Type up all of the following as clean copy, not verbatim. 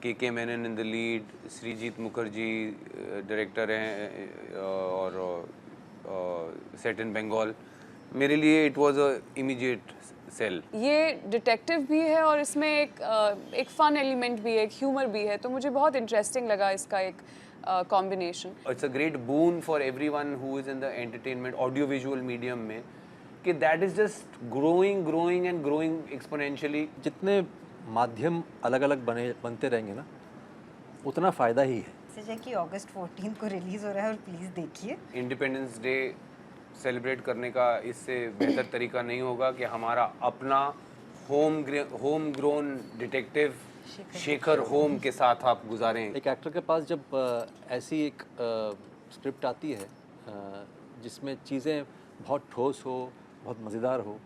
के Menon in the lead, Srijit Mukherji director हैं और सेट इन बंगाल। मेरे लिए it was a immediate sell. ये डिटेक्टिव भी है और इसमें एक फन एलिमेंट भी है, एक ह्यूमर भी है, तो मुझे बहुत इंटरेस्टिंग लगा इसका एक combination. It's a great boon for everyone who is in the entertainment audio visual medium में कि that is just growing growing and growing exponentially. जितने माध्यम अलग अलग बनते रहेंगे ना, उतना फ़ायदा ही है। मैसेज है कि अगस्त 14 को रिलीज़ हो रहा है और प्लीज़ देखिए। इंडिपेंडेंस डे सेलिब्रेट करने का इससे बेहतर तरीका नहीं होगा कि हमारा अपना home grown detective Shekhar home के साथ आप गुजारें। एक एक्टर के पास जब ऐसी एक स्क्रिप्ट आती है जिसमें चीज़ें बहुत ठोस हो, बहुत मज़ेदार हो,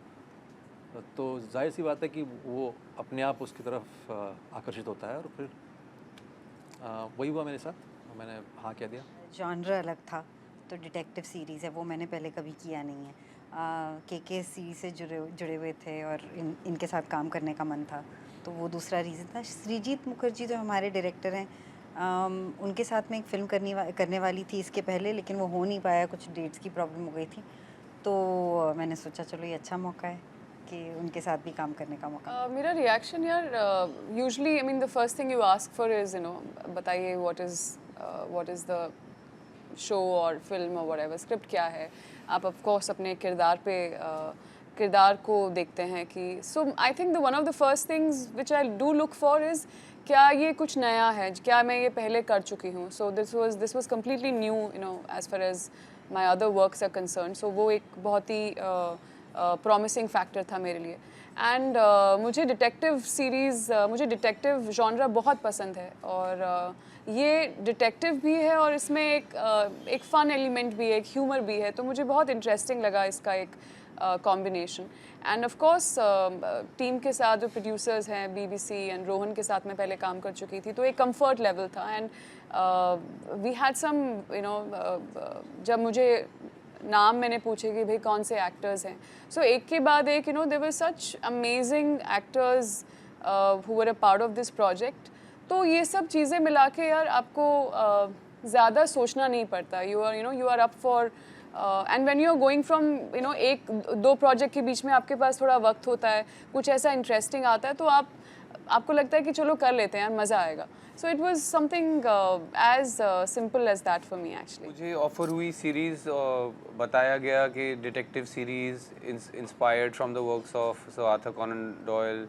तो जाहिर सी बात है कि वो अपने आप उसकी तरफ आकर्षित होता है और फिर वही हुआ मेरे साथ, मैंने हाँ कह दिया। जॉनर अलग था, तो डिटेक्टिव सीरीज़ है, वो मैंने पहले कभी किया नहीं है। के सीरीज़ से जुड़े हुए थे और इनके साथ काम करने का मन था, तो वो दूसरा रीज़न था। श्रीजीत मुखर्जी जो हमारे डायरेक्टर हैं, उनके साथ में एक फ़िल्म करने वाली थी इसके पहले, लेकिन वो हो नहीं पाया, कुछ डेट्स की प्रॉब्लम हो गई थी, तो मैंने सोचा चलो ये अच्छा मौका है कि उनके साथ भी काम करने का मौका। मेरा रिएक्शन यार, usually I mean the first thing you ask for is बताइए व्हाट इज़ द शो और फिल्म और व्हाटएवर स्क्रिप्ट क्या है। आप ऑफ कोर्स अपने किरदार को देखते हैं कि so I think the one of the first things which I do look for is क्या ये कुछ नया है, क्या मैं ये पहले कर चुकी हूँ। So this was completely new as far as my other works are concern. सो वो एक बहुत ही प्रॉमिसिंग फैक्टर था मेरे लिए। एंड मुझे डिटेक्टिव जॉनरा बहुत पसंद है और ये डिटेक्टिव भी है और इसमें एक फन एलिमेंट भी है, एक ह्यूमर भी है, तो मुझे बहुत इंटरेस्टिंग लगा इसका एक combination. End of course team के साथ जो प्रोड्यूसर्स हैं बीबीसी एंड रोहन के साथ मैं पहले काम कर चुकी थी, तो एक कंफर्ट लेवल था। एंड वी हैड सम जब मुझे नाम मैंने पूछे कि भाई कौन से एक्टर्स हैं, सो एक के बाद एक there were such amazing actors who were a part of this project. तो ये सब चीज़ें मिला के यार आपको ज़्यादा सोचना नहीं पड़ता। You are up for and when you are going from एक दो प्रोजेक्ट के बीच में आपके पास थोड़ा वक्त होता है, कुछ ऐसा इंटरेस्टिंग आता है, तो आपको लगता है कि चलो कर लेते हैं यार, मज़ा आएगा। So it was something as simple as that for me actually. मुझे ऑफर हुई सीरीज़, बताया गया कि detective series inspired from the works of sir Arthur Conan Doyle,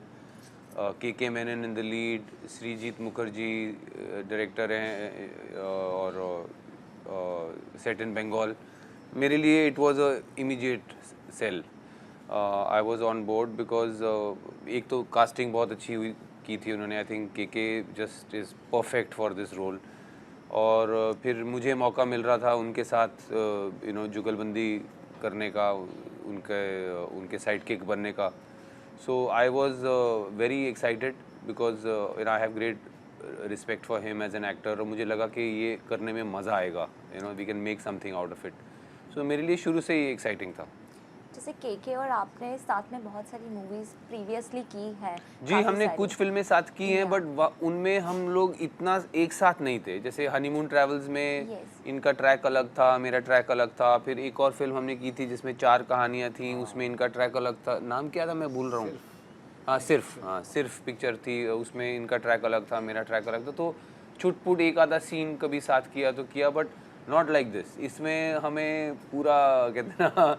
K Menon in the lead, Srijit Mukherji director हैं और सेट इन बंगाल। मेरे लिए it was a immediate sell. I was on board because एक तो कास्टिंग बहुत अच्छी हुई की थी उन्होंने। आई थिंक के just is perfect for this role. और फिर मुझे मौका मिल रहा था उनके साथ जुगलबंदी करने का, उनके साइड किक बनने का। So I was very excited because I have great respect for him as an actor, और मुझे लगा कि ये करने में मज़ा आएगा, we can make something out of it. So मेरे लिए शुरू से ही एक्साइटिंग था। जैसे के और आपने साथ में बहुत सारी मूवीज़ प्रीवियसली की है। जी, हमने कुछ फिल्में साथ की हैं, बट उनमें हम लोग इतना एक साथ नहीं थे। जैसे हनीमून ट्रैवल्स में इनका ट्रैक अलग था, मेरा ट्रैक अलग था। फिर एक और फिल्म हमने की थी जिसमें 4 कहानियाँ थी, उसमें इनका ट्रैक अलग था। नाम क्या था मैं भूल रहा हूँ। सिर्फ पिक्चर थी, उसमें इनका ट्रैक अलग था, मेरा ट्रैक अलग था। तो छुटपुट एक आधा सीन कभी साथ किया तो किया, बट नॉट लाइक दिस। इसमें हमें पूरा कहते हैं ना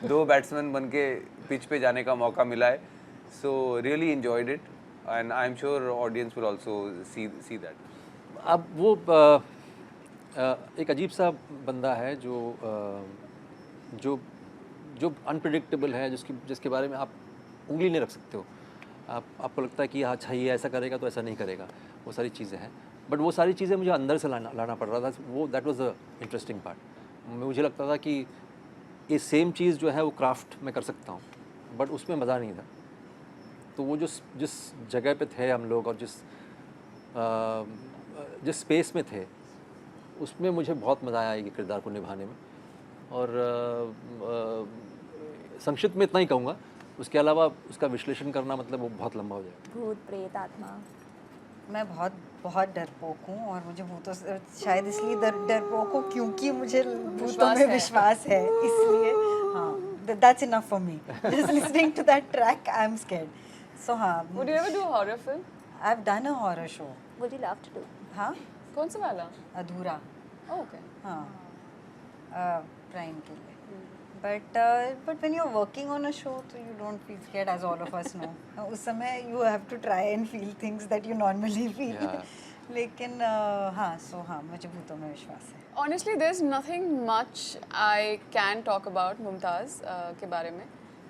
2 बैट्समैन बन के पिच पे जाने का मौका मिला है। So really enjoyed it and I am sure audience will also see that. अब वो एक अजीब सा बंदा है जो अनप्रिडिक्टेबल है, जिसके बारे में आप उंगली नहीं रख सकते हो। आपको लगता है कि अच्छा ये ऐसा करेगा तो ऐसा नहीं करेगा, वो सारी चीज़ें हैं। बट वो सारी चीज़ें मुझे अंदर से लाना पड़ रहा था। वो that was the interesting part. मुझे लगता था कि ये सेम चीज़ जो है वो क्राफ्ट में कर सकता हूँ, बट उसमें मज़ा नहीं था। तो वो जिस जगह पे थे हम लोग और जिस स्पेस में थे, उसमें मुझे बहुत मज़ा आया ये किरदार को निभाने में। और संक्षिप्त में इतना ही कहूँगा, उसके अलावा उसका विश्लेषण करना मतलब वो बहुत लंबा हो जाएगा। भूत प्रेत आत्मा मैं बहुत बहुत डरपोक हूँ और मुझे भूतों से शायद इसलिए डरपोक हूँ क्योंकि मुझे भूतों विश्वास में है। विश्वास है, इसलिए हाँ that's enough for me. Just listening to that track I am scared. So हाँ, Would you ever do a horror film? I have done a horror show. Would you love to do? हाँ, कौन सा वाला? अधूरा. Oh, okay. हाँ, prime के लिए. But when you're working on a show, so you don't feel scared, as all of us know. उस समय you have to try and feel things that you normally feel. Yeah. लेकिन हाँ, so हाँ, मुझे भूतों में विश्वास है. Honestly, there's nothing much I can talk about Mumtaz के बारे में,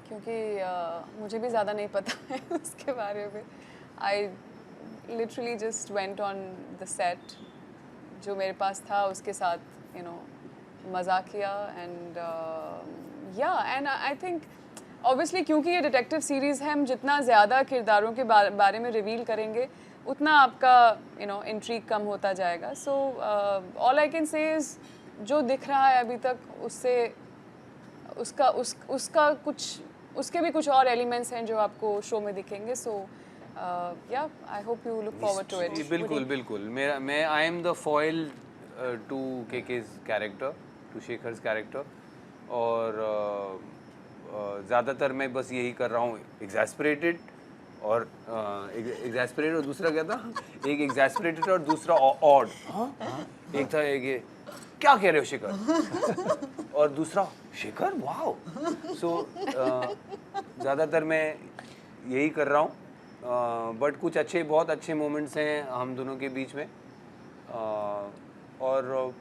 क्योंकि मुझे भी ज़्यादा नहीं पता है उसके बारे में. I literally just went on the set, जो मेरे पास था उसके साथ you know मज़ा किया and yeah, and I think obviously क्योंकि ये डिटेक्टिव सीरीज़ है, हम जितना ज़्यादा किरदारों के बारे में रिवील करेंगे उतना आपका you know इंट्रीग कम होता जाएगा. So all I can say is जो दिख रहा है अभी तक उससे उसका कुछ उसके भी कुछ और एलिमेंट्स हैं जो आपको शो में दिखेंगे. So yeah, I hope you look forward to it. बिल्कुल बिल्कुल. मैं I am the foil to KK's character, to Shekhar's character, और ज़्यादातर मैं बस यही कर रहा हूँ, एग्जैस्परेटेड और एग्जैस्परेटेड और दूसरा क्या था, एक एग्जैस्परेटेड और दूसरा ऑड. एक था एक ये क्या कह रहे हो शेखर, और दूसरा शेखर वाओ. सो ज़्यादातर मैं यही कर रहा हूँ. बट कुछ बहुत अच्छे मोमेंट्स हैं हम दोनों के बीच में. और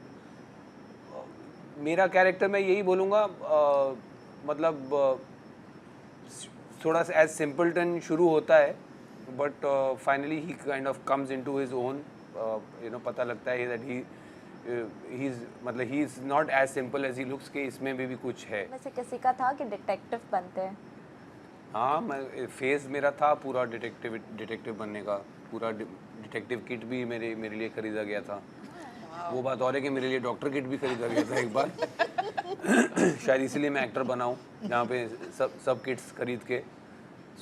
मेरा कैरेक्टर मैं यही बोलूँगा, मतलब थोड़ा सा एज सिंपलटन शुरू होता है, but finally he kind of comes into his own. You know पता लगता है that he is not as simple as he looks, के इसमें भी कुछ है. वैसे किसी का था कि डिटेक्टिव बनते हैं? हाँ, मैं फेज़ मेरा था पूरा डिटेक्टिव बनने का. पूरा डिटेक्टिव किट भी मेरे लिए ख़रीदा गया था. वो बात और है कि मेरे लिए डॉक्टर किट भी खरीदा गया था एक बार. शायद इसीलिए मैं एक्टर बना हूँ जहाँ पे सब किट्स खरीद के.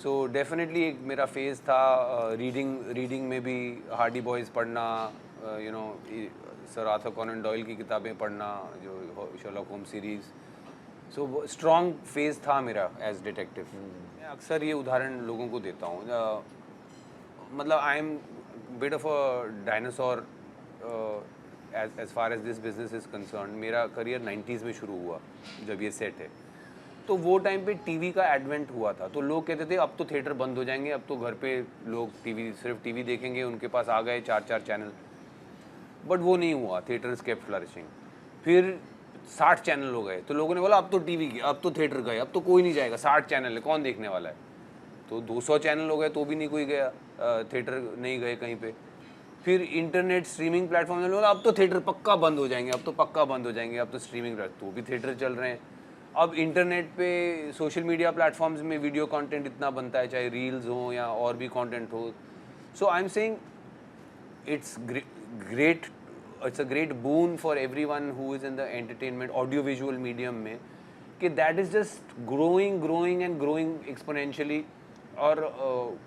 सो डेफिनेटली एक मेरा फेज़ था. रीडिंग में भी हार्डी बॉयज़ पढ़ना, you know Sir Arthur Conan Doyle की किताबें पढ़ना, जो Sherlock Holmes series. So strong phase था मेरा एज डिटेक्टिव. मैं अक्सर ये उदाहरण लोगों को देता हूँ. मतलब I am bit of a dinosaur as far as this business is concerned. मेरा करियर 90s में शुरू हुआ जब ये सेट है. तो वो टाइम पे टीवी का एडवेंट हुआ था. तो लोग कहते थे अब तो थिएटर बंद हो जाएंगे, अब तो घर पे लोग सिर्फ टीवी देखेंगे. उनके पास आ गए 4 चैनल. बट वो नहीं हुआ. Theatres kept flourishing. फिर 60 चैनल हो गए. तो लोगों ने बोला अब तो टीवी, अब तो थिएटर गए, अब तो कोई नहीं जाएगा, 60 चैनल है, कौन देखने वाला है. तो 200 चैनल हो गए तो भी नहीं कोई गया, थिएटर नहीं गए कहीं पे. फिर इंटरनेट स्ट्रीमिंग प्लेटफॉर्म में अब तो थिएटर पक्का बंद हो जाएंगे, अब तो पक्का बंद हो जाएंगे, अब तो स्ट्रीमिंग तो भी थिएटर चल रहे हैं. अब इंटरनेट पे सोशल मीडिया प्लेटफॉर्म्स में वीडियो कंटेंट इतना बनता है, चाहे रील्स हो या और भी कंटेंट हो. So I am saying it's a great boon for everyone who is in the entertainment audio visual medium में, कि that is just growing and growing exponentially. और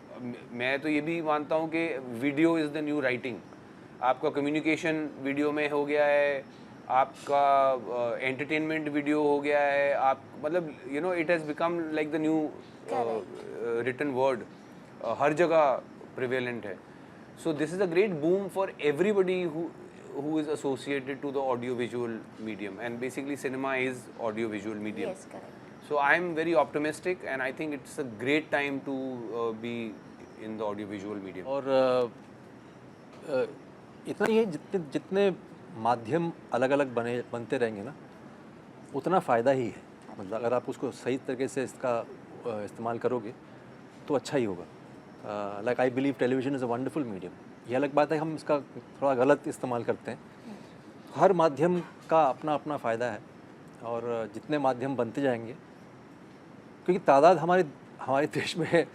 मैं तो ये भी मानता हूँ कि video is the new writing. आपका कम्युनिकेशन वीडियो में हो गया है, आपका एंटरटेनमेंट वीडियो हो गया है. आप मतलब you know it has become like the new written word. हर जगह प्रिवेलेंट है. So this is a great boom for everybody who is associated to the audio visual medium, and basically cinema is audio visual medium. Yes, correct. So I am very optimistic and I think it's a great time to be in the audio visual medium. और इतना ही है, जितने माध्यम अलग अलग बनते रहेंगे ना, उतना फ़ायदा ही है. मतलब अगर आप उसको सही तरीके से इसका इस्तेमाल करोगे तो अच्छा ही होगा. Like I believe television is a wonderful medium. ये अलग बात है हम इसका थोड़ा गलत इस्तेमाल करते हैं. हर माध्यम का अपना अपना फ़ायदा है. और जितने माध्यम बनते जाएंगे, क्योंकि तादाद हमारे देश में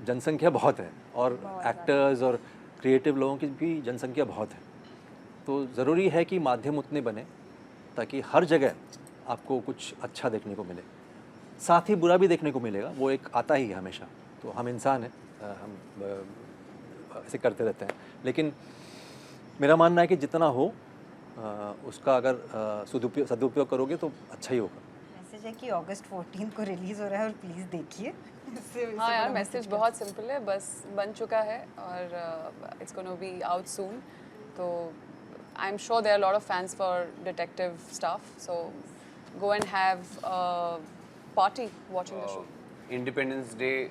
जनसंख्या बहुत है, और एक्टर्स और क्रिएटिव लोगों की भी जनसंख्या बहुत है. तो ज़रूरी है कि माध्यम उतने बने ताकि हर जगह आपको कुछ अच्छा देखने को मिले. साथ ही बुरा भी देखने को मिलेगा, वो एक आता ही है हमेशा. तो हम इंसान हैं, हम ऐसे करते रहते हैं, लेकिन मेरा मानना है कि जितना हो उसका अगर सदुपयोग करोगे तो अच्छा ही होगा। मैसेज है कि अगस्त 14 को रिलीज हो रहा है और प्लीज देखिए। हाँ यार, मैसेज बहुत सिंपल है, बस बन चुका है और it's gonna be out soon. तो I am sure there are lot of fans for detective stuff, so go and have party watching the show. Independence day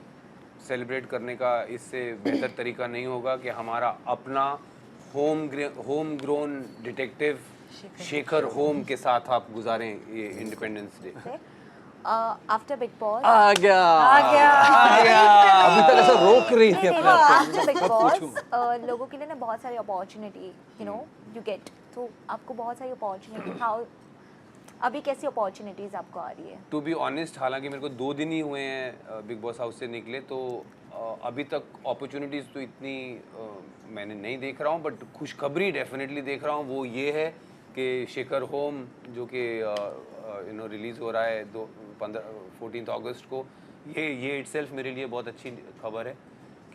celebrate करने का इससे बेहतर तरीका नहीं होगा कि हमारा अपना home grown detective Shekhar home के साथ आप गुजारें ये independence day. After Bigg Boss आ गया अभी तक ऐसा रोक रही थी अपने आप आफ्टर बिग को। बॉस लोगों के लिए ना बहुत सारी अपॉर्चुनिटी यू गेट, तो आपको बहुत सारी अपॉर्चुनिटी, हाउ अभी कैसी अपॉर्चुनिटीज आपको आ रही है? टू बी ऑनेस्ट, हालांकि मेरे को 2 दिन ही हुए हैं बिग बॉस हाउस से निकले, तो अभी तक अपॉर्चुनिटीज़ तो इतनी मैंने नहीं देख रहा हूँ, बट खुशखबरी डेफिनेटली देख रहा हूँ। वो ये है कि शेखर होम जो कि रिलीज़ हो रहा है 14 अगस्त को, ये इटसेल्फ मेरे लिए बहुत अच्छी खबर है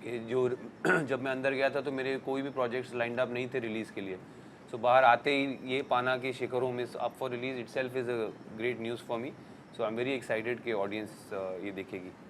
कि जो जब मैं अंदर गया था तो मेरे कोई भी प्रोजेक्ट्स लाइंड अप नहीं थे रिलीज़ के लिए। सो बाहर आते ही ये पाना कि Shekhar home is up for release itself is a great news for me. So I am very excited कि ऑडियंस ये देखेगी।